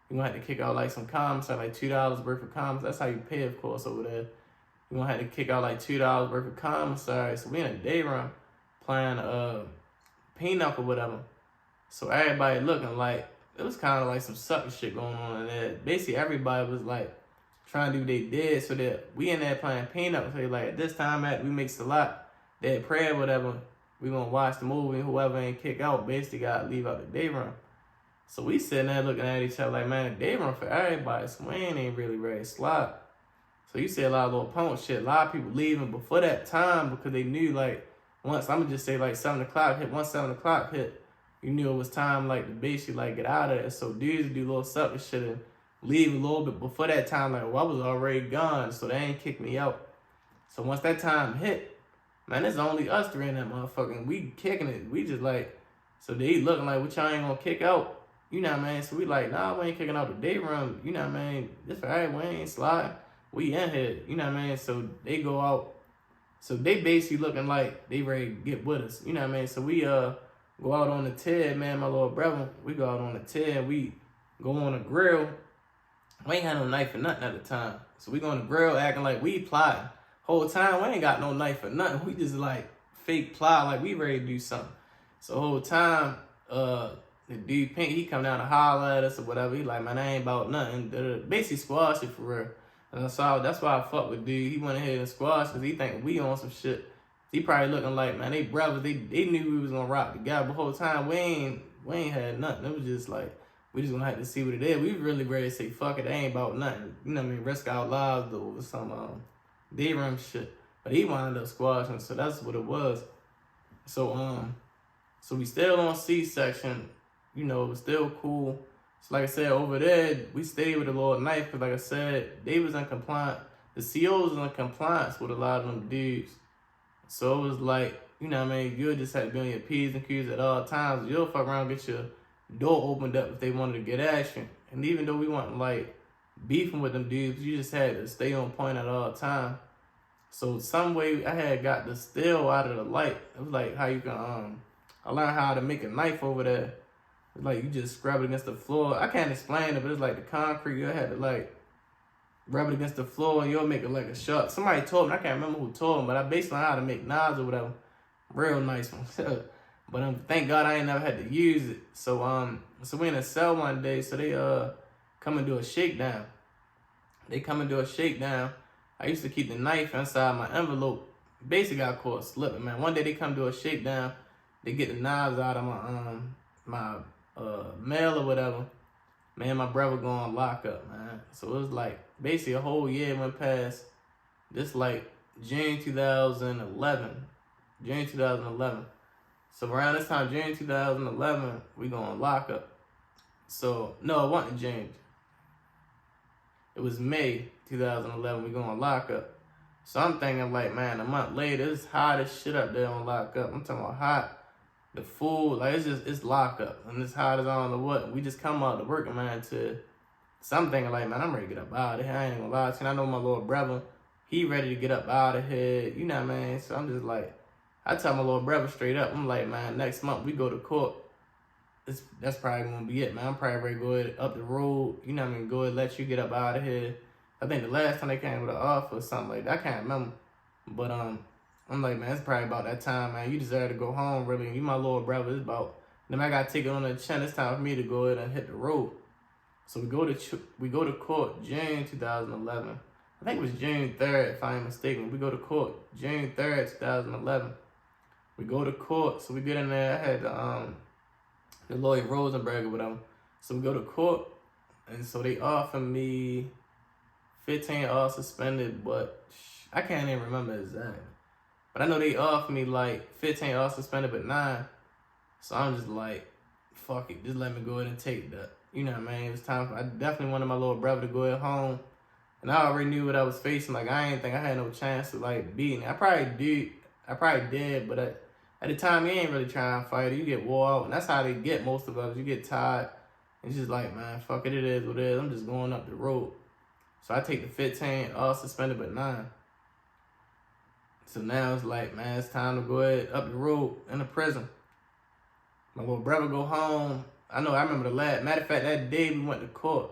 [SPEAKER 1] you're gonna have to kick out like some comments, like $2 worth of comments. That's how you pay, of course, over there. we gonna have to kick out like $2 worth of commissary. So we in a day run playing pinochle or whatever. So everybody looking like, it was kind of like some sucker shit going on in there. Basically everybody was like trying to do what they did, so that we in there playing pinochle. So like at this time we mix a lot, that prayer whatever, we gonna watch the movie, whoever ain't kick out basically gotta leave out the day run. So we sitting there looking at each other like, man, the day run for everybody, so we ain't really ready to slide. So you see a lot of little punk shit, a lot of people leaving before that time because they knew like, once, I'm gonna just say like 7 o'clock hit, once 7 o'clock hit, you knew it was time like to basically like get out of there. So dudes do little sucker shit and leave a little bit before that time, like, well, I was already gone, so they ain't kicked me out. So once that time hit, man, it's only us three in that motherfucker, and we kicking it. We just like, so they looking like, what y'all ain't gonna kick out? You know what I mean? So we like, nah, we ain't kicking out the day room. You know what I mean? This for we ain't sliding. We in here. You know what I mean? So they go out. So they basically looking like they ready to get with us. You know what I mean? So we go out on the TED, man, my little brother. We go out on the TED. We go on the grill. We ain't had no knife or nothing at the time. So we go on the grill acting like we plotting. Whole time we ain't got no knife or nothing. We just like fake plot like we ready to do something. So the whole time, the dude Pink, he come down to holler at us or whatever. He like, man, I ain't about nothing. Basically squash it for real. And so that's why I fuck with dude. He went ahead and squash because he think we on some shit. He probably looking like, man, they brothers, they knew we was gonna rock together. But the whole time we ain't had nothing. It was just like, we just gonna have to see what it is. We really ready to say, fuck it, they ain't about nothing. You know what I mean? Risk our lives though, or some day room shit. But he wound up squashing, so that's what it was. So so we still on C-section. You know, it was still cool. So like I said, over there, we stayed with a little knife because like I said, they was in compliance. The COs was in compliance with a lot of them dudes. So it was like, you know what I mean, you'll just have to be on your P's and Q's at all times. You'll fuck around and get your door opened up if they wanted to get action. And even though we weren't like beefing with them dudes, you just had to stay on point at all time. So some way I had got the steel out of the light. It was like how you can I learned how to make a knife over there. It's like you just scrub it against the floor. I can't explain it, but it's like the concrete. You had to like rub it against the floor and you'll make it like a sharp. Somebody told me, I can't remember who told me, but I basically learned how to make knives or whatever. Real nice one. But thank God I ain't never had to use it. So so we in a cell one day, so they come and do a shakedown. They come and do a shakedown. I used to keep the knife inside my envelope. Basically got caught slipping, man. One day they come do a shakedown. They get the knives out of my mail or whatever. Man, my brother going lock up, man. So it was like basically a whole year went past. This like June 2011. June 2011. So around this time, June 2011, we going lock up. So no, it wasn't June. It was May 2011. We going lock up. So I'm thinking like, man, a month later, it's hot as shit up there on lock up. I'm talking about hot. The food, like it's lock up, and it's hot as I don't know what. We just come out to work, man. So I'm thinking like, man, I'm ready to get up out of here. I ain't gonna lie to you. I know my little brother, he ready to get up out of here. You know what I mean? So I'm just like, I tell my little brother straight up, I'm like, man, next month we go to court. That's probably gonna be it, man. I'm probably ready to go ahead up the road. You know what I mean? Go ahead, let you get up out of here. I think the last time they came with an offer or something like that, I can't remember. But I'm like, man, it's probably about that time, man. You deserve to go home, really. You my little brother. It's about, then I got to take it on the chin. It's time for me to go ahead and hit the road. So we go to court June 2011. I think it was June 3rd, if I ain't mistaken. We go to court June 3rd, 2011. We go to court. So we get in there. I had the lawyer Rosenberg or whatever. So we go to court. And so they offer me 15 all suspended, but I can't even remember exactly. But I know they offered me like 15 all suspended, but 9. So I'm just like, fuck it, just let me go ahead and take that. You know what I mean? It was time I definitely wanted my little brother to go ahead home. And I already knew what I was facing. Like, I ain't think I had no chance to like beating it. I probably did, but at the time, you ain't really trying to fight it. You get wore out, and that's how they get most of us. You get tired. It's just like, man, fuck it, it is what it is. I'm just going up the road. So I take the 15, all suspended, but 9. So now it's like, man, it's time to go ahead up the road in the prison. My little brother go home. I remember the last, matter of fact, that day we went to court.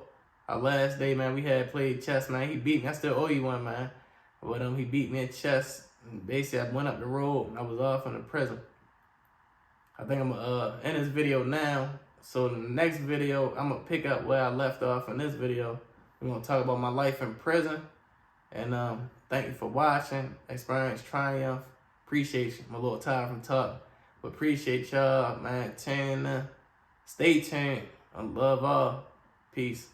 [SPEAKER 1] Our last day, man, we had played chess, man. He beat me. I still owe you one, man. But he beat me in chess. And basically, I went up the road and I was off in the prison. I think I'm gonna end this video now. So in the next video, I'm gonna pick up where I left off in this video. We're gonna talk about my life in prison. And thank you for watching. XperienceTriumph. Appreciate you. I'm a little tired from talking. But appreciate y'all, man. Tuning in. Stay tuned. I love all. Peace.